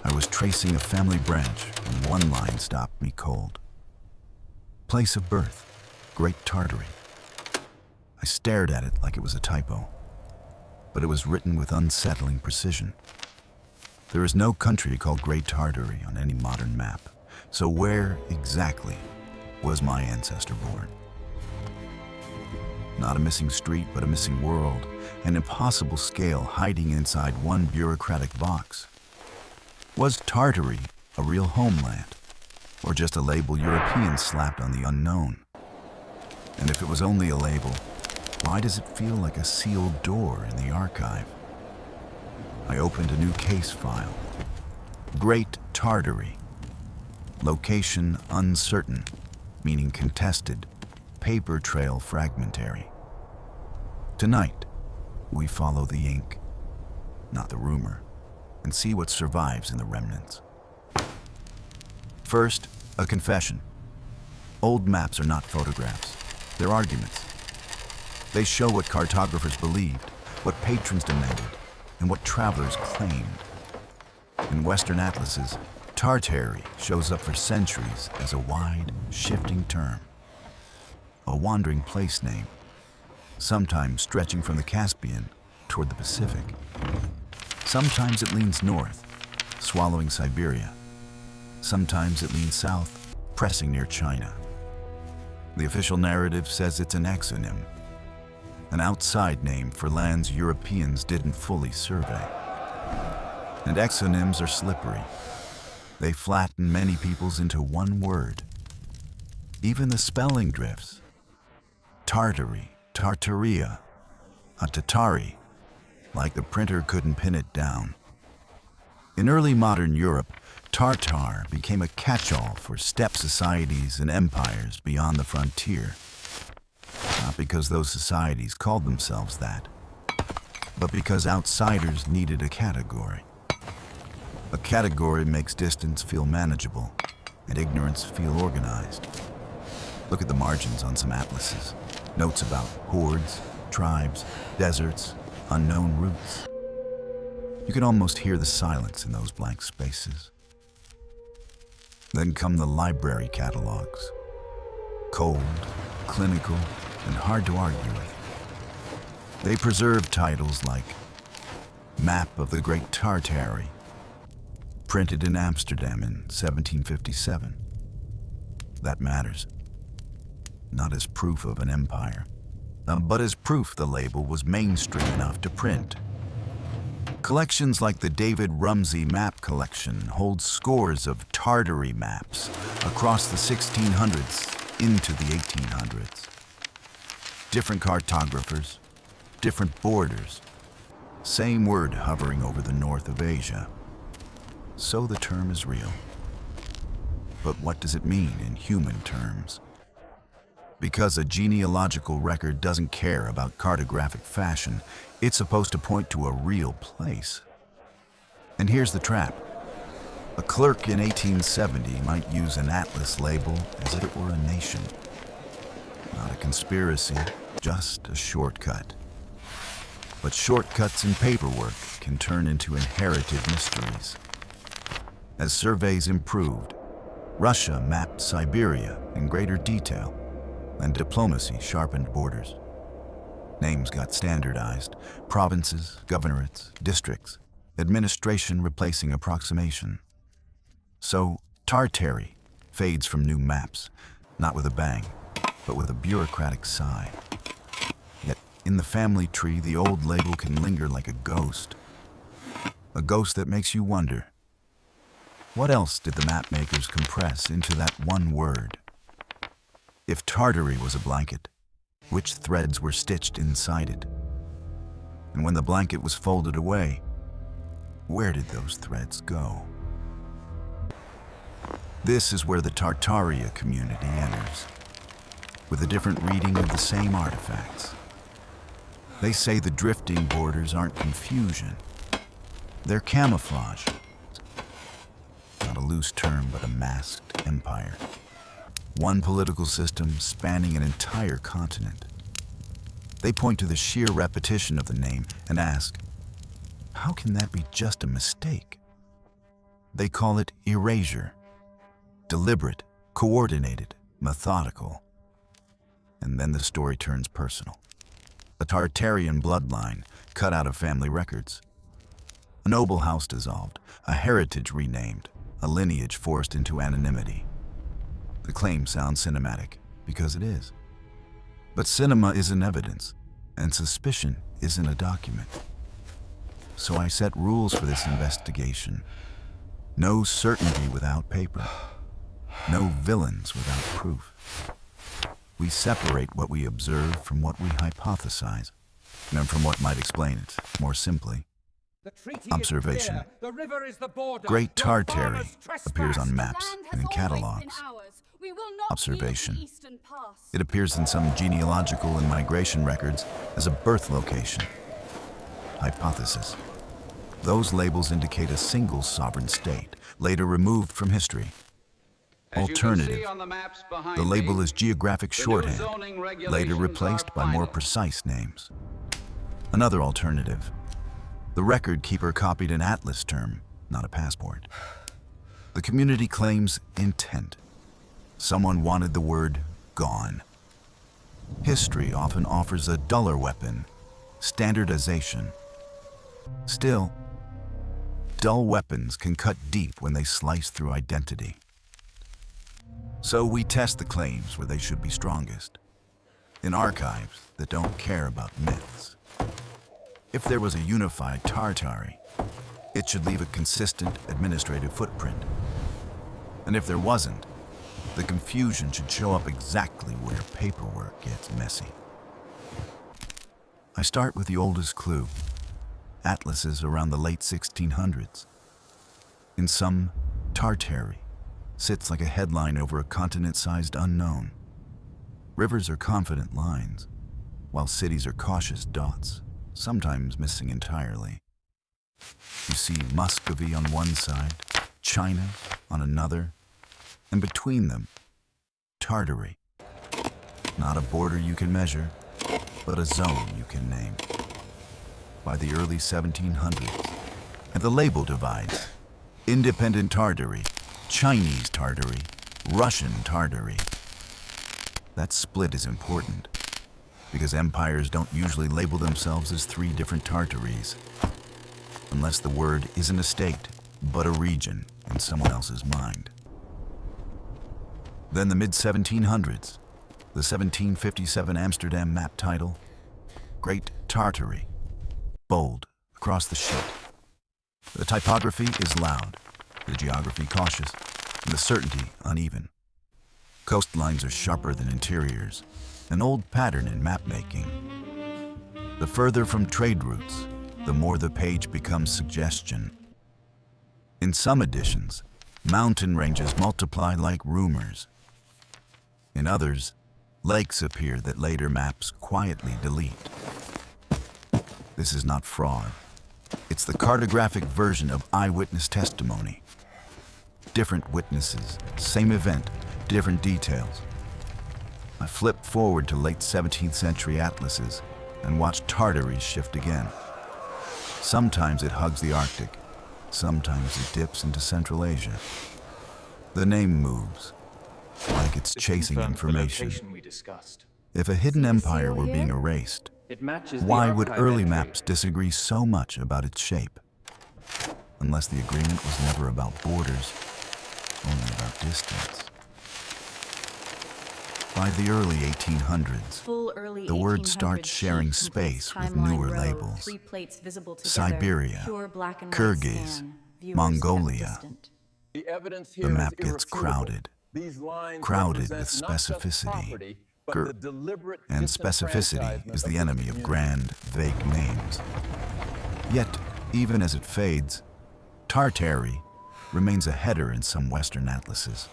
I was tracing a family branch when one line stopped me cold. Place of birth, Great Tartary. I stared at it like it was a typo, but it was written with unsettling precision. There is no country called Great Tartary on any modern map, so where exactly was my ancestor born? Not a missing street, but a missing world, an impossible scale hiding inside one bureaucratic box. Was Tartary a real homeland, or just a label Europeans slapped on the unknown? And if it was only a label, why does it feel like a sealed door in the archive? I opened a new case file. Great Tartary. Location uncertain, meaning contested. Paper trail fragmentary. Tonight, we follow the ink, not the rumor, and see what survives in the remnants. First, a confession. Old maps are not photographs, they're arguments. They show what cartographers believed, what patrons demanded, and what travelers claimed. In Western atlases, Tartary shows up for centuries as a wide, shifting term. A wandering place name, sometimes stretching from the Caspian toward the Pacific. Sometimes it leans north, swallowing Siberia. Sometimes it leans south, pressing near China. The official narrative says it's an exonym, an outside name for lands Europeans didn't fully survey. And exonyms are slippery. They flatten many peoples into one word. Even the spelling drifts. Tartary, Tartaria, a Tatari, like the printer couldn't pin it down. In early modern Europe, Tartar became a catch-all for steppe societies and empires beyond the frontier. Not because those societies called themselves that, but because outsiders needed a category. A category makes distance feel manageable and ignorance feel organized. Look at the margins on some atlases. Notes about hordes, tribes, deserts, unknown routes. You can almost hear the silence in those blank spaces. Then come the library catalogs. Cold, clinical, and hard to argue with. They preserve titles like Map of the Great Tartary, printed in Amsterdam in 1757. That matters. Not as proof of an empire, but as proof the label was mainstream enough to print. Collections like the David Rumsey Map Collection hold scores of Tartary maps across the 1600s into the 1800s. Different cartographers, different borders, same word hovering over the north of Asia. So the term is real. But what does it mean in human terms? Because a genealogical record doesn't care about cartographic fashion, it's supposed to point to a real place. And here's the trap. A clerk in 1870 might use an atlas label as if it were a nation. Not a conspiracy, just a shortcut. But shortcuts in paperwork can turn into inherited mysteries. As surveys improved, Russia mapped Siberia in greater detail, and diplomacy sharpened borders. Names got standardized, provinces, governorates, districts, administration replacing approximation. So Tartary fades from new maps, not with a bang, but with a bureaucratic sigh. Yet in the family tree, the old label can linger like a ghost that makes you wonder, what else did the map makers compress into that one word? If Tartary was a blanket, which threads were stitched inside it? And when the blanket was folded away, where did those threads go? This is where the Tartaria community enters, with a different reading of the same artifacts. They say the drifting borders aren't confusion, they're camouflage. Not a loose term, but a masked empire. One political system spanning an entire continent. They point to the sheer repetition of the name and ask, how can that be just a mistake? They call it erasure. Deliberate, coordinated, methodical. And then the story turns personal. A Tartarian bloodline cut out of family records. A noble house dissolved, a heritage renamed, a lineage forced into anonymity. The claim sounds cinematic, because it is. But cinema isn't evidence, and suspicion isn't a document. So I set rules for this investigation. No certainty without paper. No villains without proof. We separate what we observe from what we hypothesize, and from what might explain it more simply. Observation. Great Tartary appears on maps and in catalogs. Observation. It appears in some genealogical and migration records as a birth location. Hypothesis. Those labels indicate a single sovereign state, later removed from history. Alternative. The label is geographic shorthand, later replaced by more precise names. Another alternative. The record keeper copied an atlas term, not a passport. The community claims intent. Someone wanted the word gone. History often offers a duller weapon, standardization. Still, dull weapons can cut deep when they slice through identity. So we test the claims where they should be strongest, in archives that don't care about myths. If there was a unified Tartary, it should leave a consistent administrative footprint. And if there wasn't, the confusion should show up exactly where paperwork gets messy. I start with the oldest clue, atlases around the late 1600s. In some, Tartary sits like a headline over a continent-sized unknown. Rivers are confident lines, while cities are cautious dots, sometimes missing entirely. You see Muscovy on one side, China on another, and between them, Tartary. Not a border you can measure, but a zone you can name. By the early 1700s, and the label divides: independent Tartary, Chinese Tartary, Russian Tartary. That split is important, because empires don't usually label themselves as three different Tartaries, unless the word isn't a state, but a region in someone else's mind. Then the mid-1700s, the 1757 Amsterdam map title, Great Tartary, bold across the sheet. The typography is loud, the geography cautious, and the certainty uneven. Coastlines are sharper than interiors, an old pattern in map-making. The further from trade routes, the more the page becomes suggestion. In some editions, mountain ranges multiply like rumors. In others, lakes appear that later maps quietly delete. This is not fraud. It's the cartographic version of eyewitness testimony. Different witnesses, same event, different details. I flip forward to late 17th century atlases and watch Tartary shift again. Sometimes it hugs the Arctic, sometimes it dips into Central Asia. The name moves, like it's chasing information. If a hidden empire were being erased, why would early maps disagree so much about its shape? Unless the agreement was never about borders, only about distance. By the early 1800s, the word starts sharing space with newer labels. Siberia, Kyrgyz, Mongolia. The map gets crowded with specificity. And specificity is the enemy of grand, vague names. Yet, even as it fades, Tartary remains a header in some Western atlases.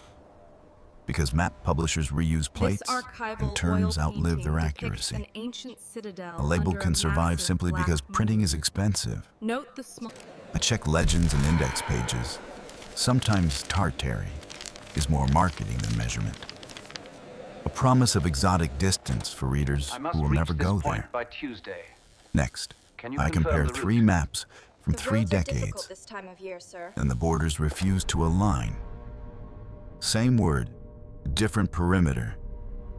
Because map publishers reuse plates and terms outlive their accuracy. A label can survive simply because printing is expensive. I check legends and index pages. Sometimes Tartary is more marketing than measurement. A promise of exotic distance for readers who will never go there. Next, I compare 3 maps from The 3 roads are difficult decades, this time of year, sir. and the borders refuse to align. Same word, different perimeter,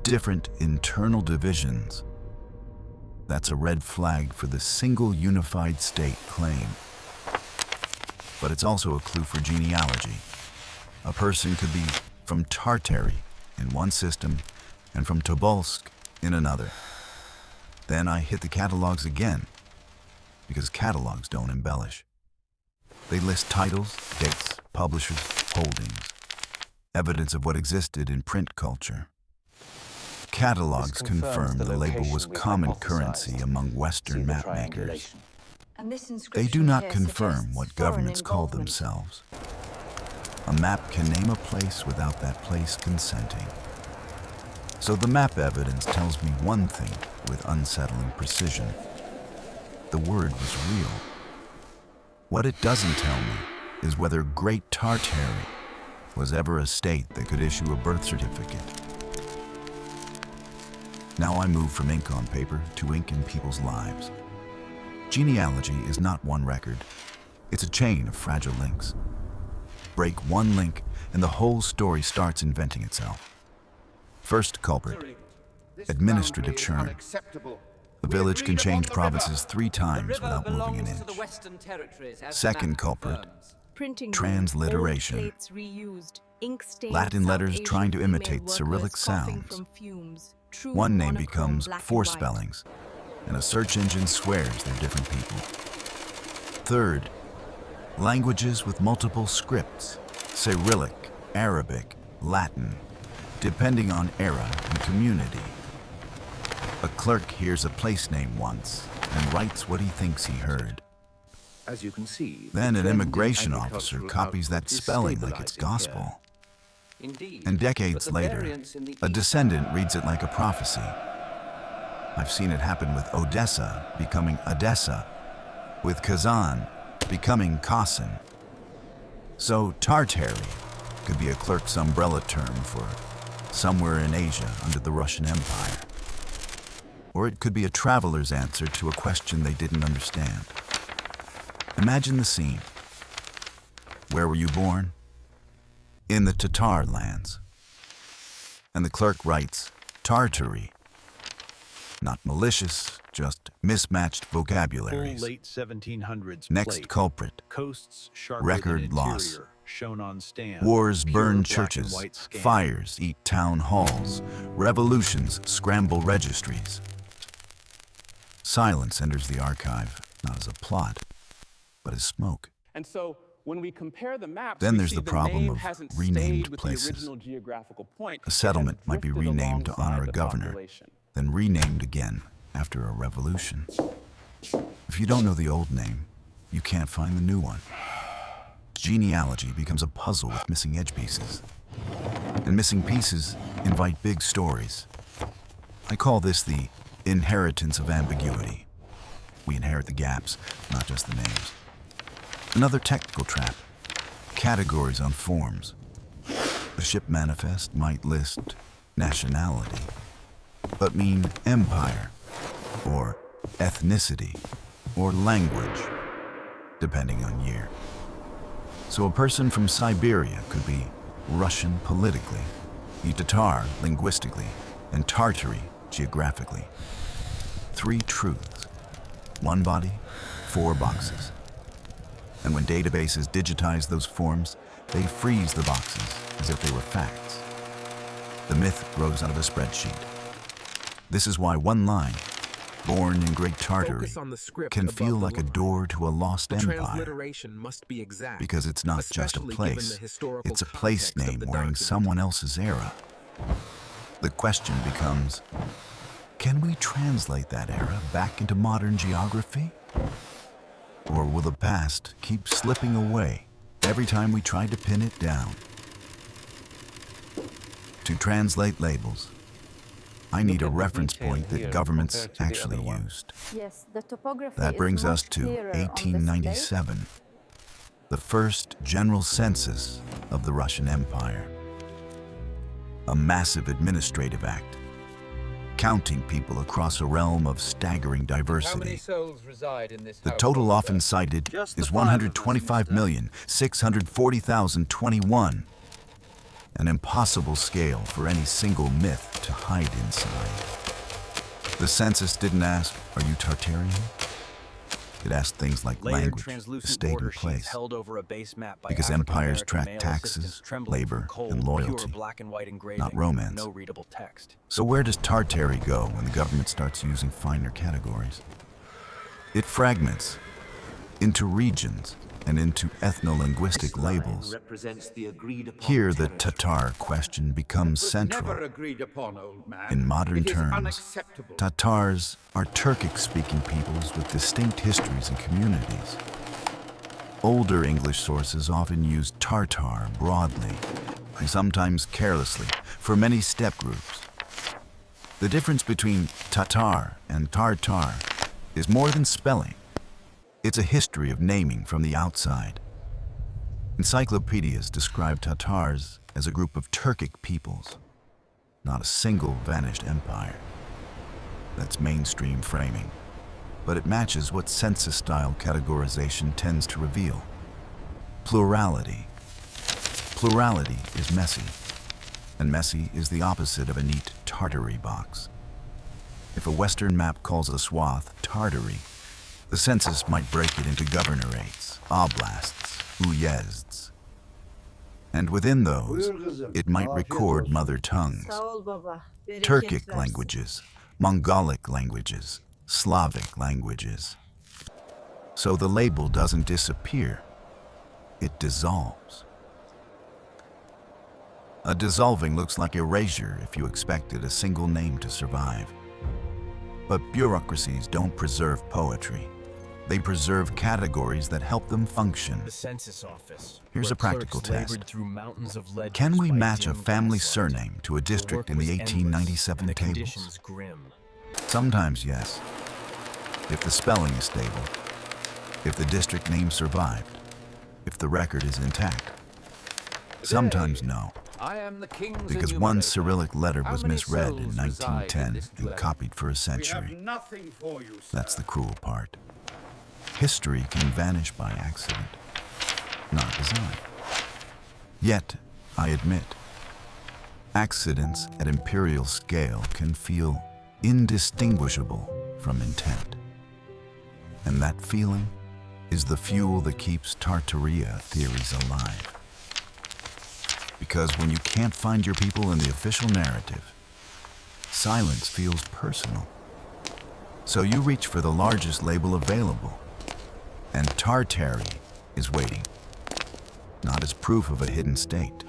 different internal divisions. That's a red flag for the single unified state claim. But it's also a clue for genealogy. A person could be from Tartary in one system and from Tobolsk in another. Then I hit the catalogs again, because catalogs don't embellish. They list titles, dates, publishers, holdings, evidence of what existed in print culture. Catalogs confirm the label was common currency among Western mapmakers. And this They inscription do not here confirm suggests what foreign governments call involvement. themselves. A map can name a place without that place consenting. So the map evidence tells me one thing with unsettling precision. The word was real. What it doesn't tell me is whether Great Tartary was ever a state that could issue a birth certificate. Now I move from ink on paper to ink in people's lives. Genealogy is not one record. It's a chain of fragile links. Break one link and the whole story starts inventing itself. First culprit, administrative churn. A village can change provinces 3 times without moving an inch. Second culprit, transliteration. Latin letters trying to imitate Cyrillic sounds. One name becomes 4 spellings, and a search engine swears they're different people. Third, languages with multiple scripts, Cyrillic, Arabic, Latin, depending on era and community. A clerk hears a place name once and writes what he thinks he heard. As you can see, Then an immigration officer copies that spelling like it's gospel. And decades later, a descendant reads it like a prophecy. I've seen it happen with Odessa becoming Odessa, with Kazan becoming Kazan. So Tartary could be a clerk's umbrella term for somewhere in Asia under the Russian Empire. Or it could be a traveler's answer to a question they didn't understand. Imagine the scene. Where were you born? In the Tatar lands. And the clerk writes, Tartary. Not malicious, just mismatched vocabularies. Full late 1700s Next plate. culprit. Coasts sharper Record than interior, loss. shown on stand. Wars Pure burn black and churches, white scan. fires eat town halls, revolutions scramble registries. Silence enters the archive, not as a plot, but as smoke. And so when we compare the maps, Then we there's see the problem name of hasn't renamed stayed with places. The original geographical point. A settlement It has might be drifted renamed to honor a alongside the governor, population. then renamed again after a revolution. If you don't know the old name, you can't find the new one. Genealogy becomes a puzzle with missing edge pieces. And missing pieces invite big stories. I call this the inheritance of ambiguity. We inherit the gaps, not just the names. Another technical trap, categories on forms. The ship manifest might list nationality, but mean empire, or ethnicity, or language, depending on year. So a person from Siberia could be Russian politically, be Tatar linguistically, and Tartary geographically. 3 truths. 1 body, 4 boxes. And when databases digitize those forms, they freeze the boxes as if they were facts. The myth grows out of a spreadsheet. This is why one line, born in Great Tartary, can feel like a door to a lost empire. Transliteration must be exact, Because it's not just a especially given place, the historical it's a place context of name the wearing document. someone else's era. The question becomes, can we translate that era back into modern geography? Or will the past keep slipping away every time we try to pin it down? To translate labels, I need a reference point that governments actually used. Yes, the topography That is brings us much to clearer on this 1897, the first general census of the Russian Empire. A massive administrative act. counting people across a realm of staggering How many diversity. souls reside in this The household, total sir? often cited Just the is five of us, 125,640,021, an impossible scale for any single myth to hide inside. The census didn't ask, "Are you Tartarian?" It asked things like Layered language, translucent estate, border and sheets place. held over a base map by Because African empires American track male taxes, assistants trembling labor, from cold, and pure loyalty, black and white engraving, not romance. No readable text. So where does Tartary go when the government starts using finer categories? It fragments into regions and into ethno-linguistic labels. Represents the agreed upon Here, the territory. Tatar question becomes Never central. agreed upon, old man. In modern It is terms, unacceptable. Tatars are Turkic-speaking peoples with distinct histories and communities. Older English sources often use Tartar broadly, and sometimes carelessly, for many step groups. The difference between Tatar and Tartar is more than spelling. It's a history of naming from the outside. Encyclopedias describe Tatars as a group of Turkic peoples, not a single vanished empire. That's mainstream framing, but it matches what census-style categorization tends to reveal. Plurality. Plurality is messy, and messy is the opposite of a neat Tartary box. If a Western map calls a swath Tartary, the census might break it into governorates, oblasts, uyezds. And within those, it might record mother tongues, Turkic languages, Mongolic languages, Slavic languages. So the label doesn't disappear, it dissolves. A dissolving looks like erasure if you expected a single name to survive. But bureaucracies don't preserve poetry. They preserve categories that help them function. The census office. Here's where a practical clerks test. labored through mountains of ledgers Can we by match a dim family gaslight. surname to a The district work in the was endless, 1897 and the tables? conditions grim. Sometimes yes, if the spelling is stable, if the district name survived, if the record is intact. Sometimes no, I am the king's because one enumerator. Cyrillic letter How was many misread in souls reside in 1910 this and dwelling? copied for a We have century. nothing for you, sir. That's the cruel part. History can vanish by accident, not design. Yet, I admit, accidents at imperial scale can feel indistinguishable from intent. And that feeling is the fuel that keeps Tartaria theories alive. Because when you can't find your people in the official narrative, silence feels personal. So you reach for the largest label available, and Tartary is waiting, not as proof of a hidden state,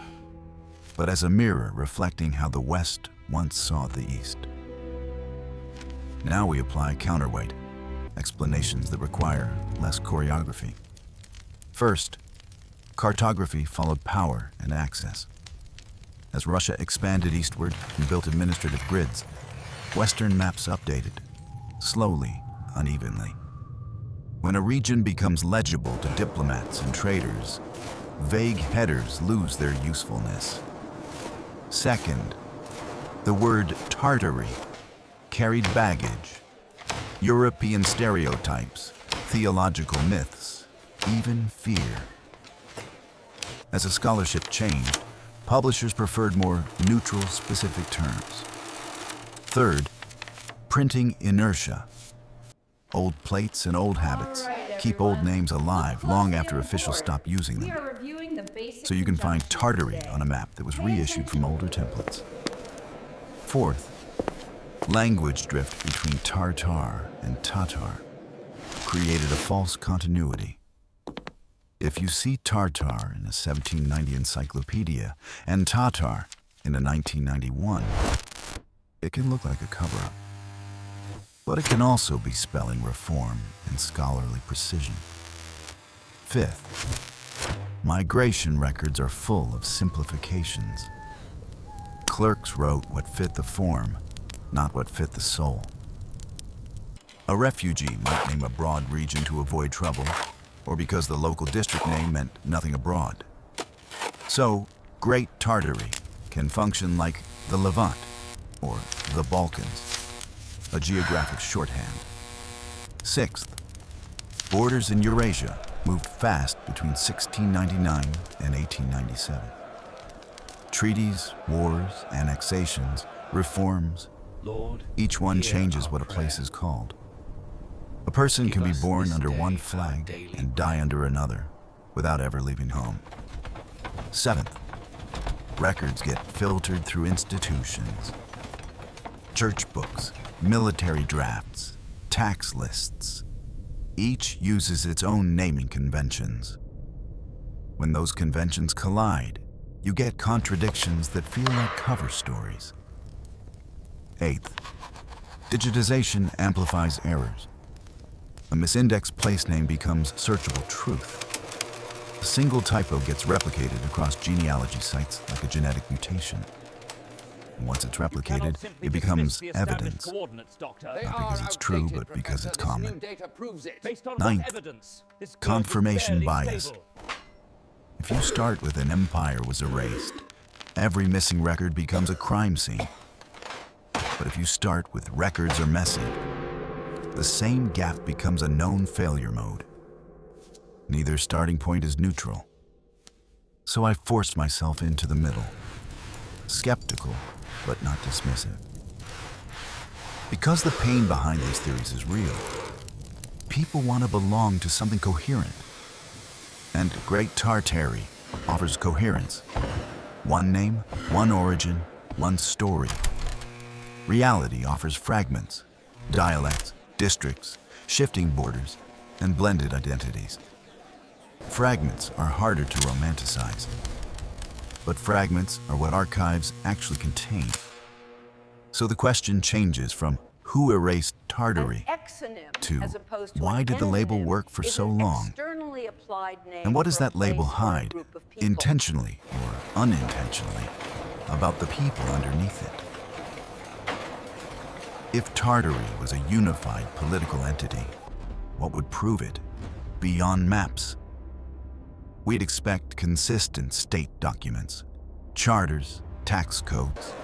but as a mirror reflecting how the West once saw the East. Now we apply counterweight, explanations that require less choreography. First, cartography followed power and access. As Russia expanded eastward and built administrative grids, Western maps updated, slowly, unevenly. When a region becomes legible to diplomats and traders, vague headers lose their usefulness. Second, the word Tartary carried baggage, European stereotypes, theological myths, even fear. As a scholarship changed, publishers preferred more neutral, specific terms. Third, printing inertia. Old plates and old habits keep old names alive long after officials stop using them. So you can find Tartary on a map that was reissued from older templates. Fourth, language drift between Tartar and Tatar created a false continuity. If you see Tartar in a 1790 encyclopedia and Tatar in a 1991, it can look like a cover-up. But it can also be spelling reform and scholarly precision. Fifth, migration records are full of simplifications. Clerks wrote what fit the form, not what fit the soul. A refugee might name a broad region to avoid trouble, or because the local district name meant nothing abroad. So, Great Tartary can function like the Levant or the Balkans. a geographic shorthand. Sixth, borders in Eurasia moved fast between 1699 and 1897. Treaties, wars, annexations, reforms, Lord, each one hear changes our what a place prayer. is called. A person can be us born this under day one our flag daily and die under another without ever leaving home. Seventh, records get filtered through institutions. Church books, military drafts, tax lists. Each uses its own naming conventions. When those conventions collide, you get contradictions that feel like cover stories. Eighth, digitization amplifies errors. A misindexed place name becomes searchable truth. A single typo gets replicated across genealogy sites like a genetic mutation. And once it's replicated, it becomes evidence. Not because it's true, but because it's common. Ninth, confirmation bias. If you start with an empire was erased, every missing record becomes a crime scene. But if you start with records are messy, the same gap becomes a known failure mode. Neither starting point is neutral. So I forced myself into the middle, skeptical, but not dismissive. Because the pain behind these theories is real, people want to belong to something coherent. And Great Tartary offers coherence. One name, one origin, one story. Reality offers fragments, dialects, districts, shifting borders, and blended identities. Fragments are harder to romanticize, but fragments are what archives actually contain. So the question changes from who erased Tartary to why did the label work for so long? And what does that label hide, intentionally or unintentionally, about the people underneath it? If Tartary was a unified political entity, what would prove it beyond maps? We'd expect consistent state documents, charters, tax codes,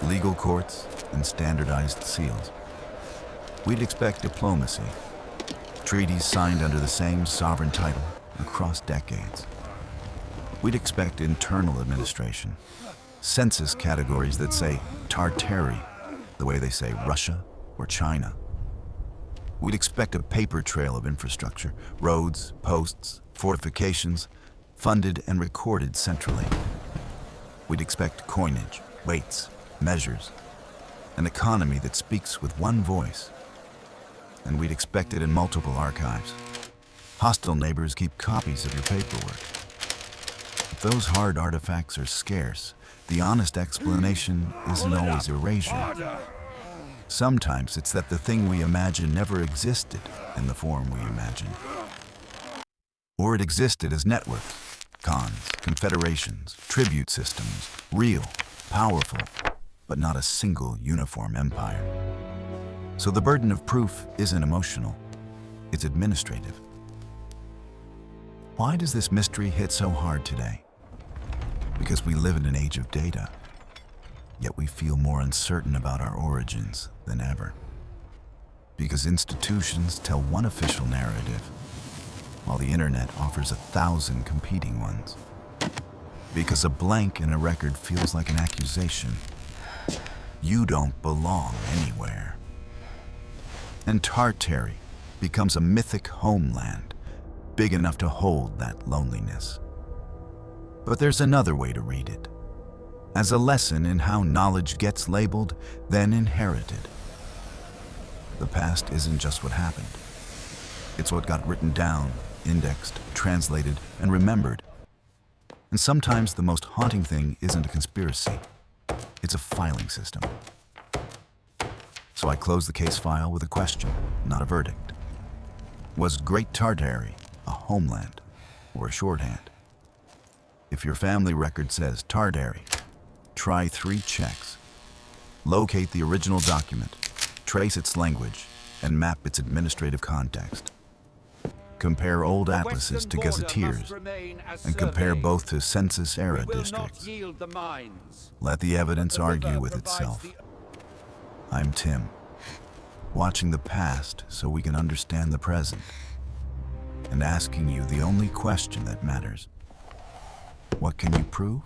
legal courts, and standardized seals. We'd expect diplomacy, treaties signed under the same sovereign title across decades. We'd expect internal administration, census categories that say Tartary, the way they say Russia or China. We'd expect a paper trail of infrastructure, roads, posts, fortifications, funded and recorded centrally. We'd expect coinage, weights, measures, an economy that speaks with one voice. And we'd expect it in multiple archives. Hostile neighbors keep copies of your paperwork. If those hard artifacts are scarce, the honest explanation isn't always erasure. Sometimes it's that the thing we imagine never existed in the form we imagine. Or it existed as networks, cons, confederations, tribute systems, real, powerful, but not a single uniform empire. So the burden of proof isn't emotional, it's administrative. Why does this mystery hit so hard today? Because we live in an age of data, yet we feel more uncertain about our origins than ever. Because institutions tell one official narrative, while the internet offers 1,000 competing ones. Because a blank in a record feels like an accusation. You don't belong anywhere. And Tartary becomes a mythic homeland, big enough to hold that loneliness. But there's another way to read it, as a lesson in how knowledge gets labeled, then inherited. The past isn't just what happened. It's what got written down, indexed, translated, and remembered. And sometimes the most haunting thing isn't a conspiracy. It's a filing system. So I close the case file with a question, not a verdict. Was Great Tartary a homeland or a shorthand? If your family record says Tartary, try 3 checks. Locate the original document, trace its language, and map its administrative context. Compare old atlases to gazetteers, and compare both to census-era districts. Let the evidence argue with itself. I'm Tim. watching the past so we can understand the present, and asking you the only question that matters. What can you prove?